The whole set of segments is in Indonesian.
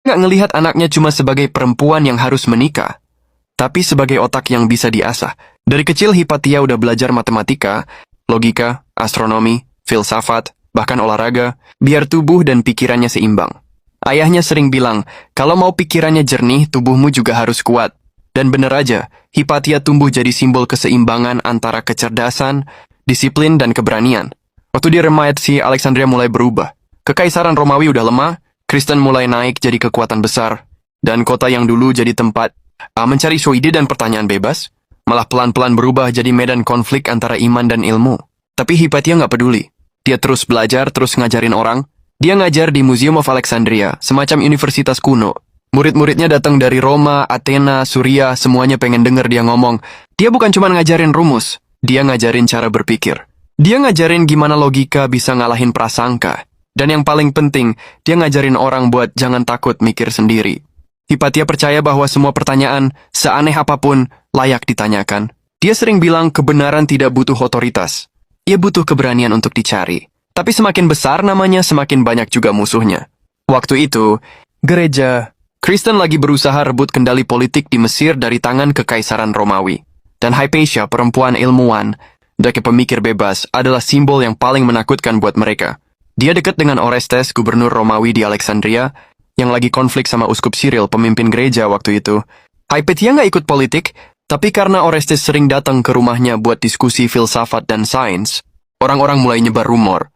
nggak ngelihat anaknya cuma sebagai perempuan yang harus menikah, tapi sebagai otak yang bisa diasah. Dari kecil Hypatia udah belajar matematika, logika, astronomi, filsafat, bahkan olahraga, biar tubuh dan pikirannya seimbang. Ayahnya sering bilang, kalau mau pikirannya jernih, tubuhmu juga harus kuat. Dan bener aja, Hypatia tumbuh jadi simbol keseimbangan antara kecerdasan, disiplin, dan keberanian. Waktu dia remaja, Alexandria mulai berubah. Kekaisaran Romawi udah lemah, Kristen mulai naik jadi kekuatan besar, dan kota yang dulu jadi tempat mencari ide dan pertanyaan bebas, malah pelan-pelan berubah jadi medan konflik antara iman dan ilmu. Tapi Hypatia nggak peduli. Dia terus belajar, terus ngajarin orang. Dia ngajar di Museum of Alexandria, semacam universitas kuno. Murid-muridnya datang dari Roma, Athena, Suria, semuanya pengen denger dia ngomong. Dia bukan cuma ngajarin rumus, dia ngajarin cara berpikir. Dia ngajarin gimana logika bisa ngalahin prasangka. Dan yang paling penting, dia ngajarin orang buat jangan takut mikir sendiri. Hypatia percaya bahwa semua pertanyaan, seaneh apapun, layak ditanyakan. Dia sering bilang kebenaran tidak butuh otoritas. Ia butuh keberanian untuk dicari. Tapi semakin besar namanya, semakin banyak juga musuhnya. Waktu itu, gereja Kristen lagi berusaha rebut kendali politik di Mesir dari tangan Kekaisaran Romawi. Dan Hypatia, perempuan ilmuwan, dan pemikir bebas, adalah simbol yang paling menakutkan buat mereka. Dia dekat dengan Orestes, gubernur Romawi di Alexandria, yang lagi konflik sama Uskup Cyril, pemimpin gereja waktu itu. Hypatia nggak ikut politik, tapi karena Orestes sering datang ke rumahnya buat diskusi filsafat dan sains, orang-orang mulai nyebar rumor.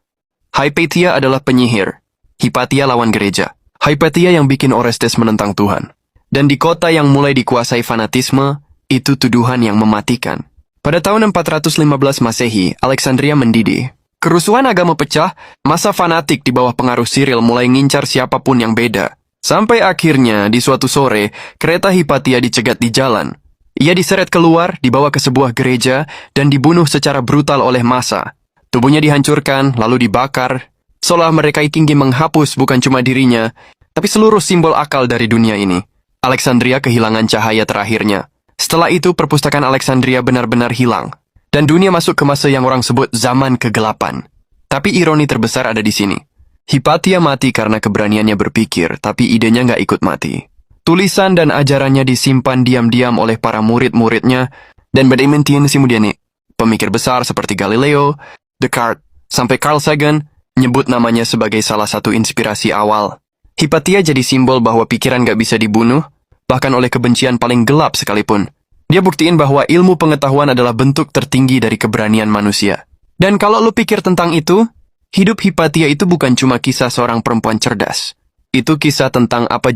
Hypatia adalah penyihir, Hypatia lawan gereja. Hypatia yang bikin Orestes menentang Tuhan. Dan di kota yang mulai dikuasai fanatisme, itu tuduhan yang mematikan. Pada tahun 415 Masehi, Alexandria mendidih. Kerusuhan agama pecah, masa fanatik di bawah pengaruh Cyril mulai ngincar siapapun yang beda. Sampai akhirnya, di suatu sore, kereta Hypatia dicegat di jalan. Ia diseret keluar, dibawa ke sebuah gereja, dan dibunuh secara brutal oleh massa. Tubuhnya dihancurkan, lalu dibakar, seolah mereka ingin menghapus bukan cuma dirinya, tapi seluruh simbol akal dari dunia ini. Alexandria kehilangan cahaya terakhirnya. Setelah itu, perpustakaan Alexandria benar-benar hilang. Dan dunia masuk ke masa yang orang sebut zaman kegelapan. Tapi ironi terbesar ada di sini. Hypatia mati karena keberaniannya berpikir, tapi idenya nggak ikut mati. Tulisan dan ajarannya disimpan diam-diam oleh para murid-muridnya, dan Benedictine Simudiani, pemikir besar seperti Galileo, Descartes, sampai Carl Sagan, nyebut namanya sebagai salah satu inspirasi awal. Hypatia jadi simbol bahwa pikiran nggak bisa dibunuh, bahkan oleh kebencian paling gelap sekalipun. Dia buktiin bahwa ilmu pengetahuan adalah bentuk tertinggi dari keberanian manusia. Dan kalau lo pikir tentang itu, hidup Hypatia itu bukan cuma kisah seorang perempuan cerdas. Itu kisah tentang apa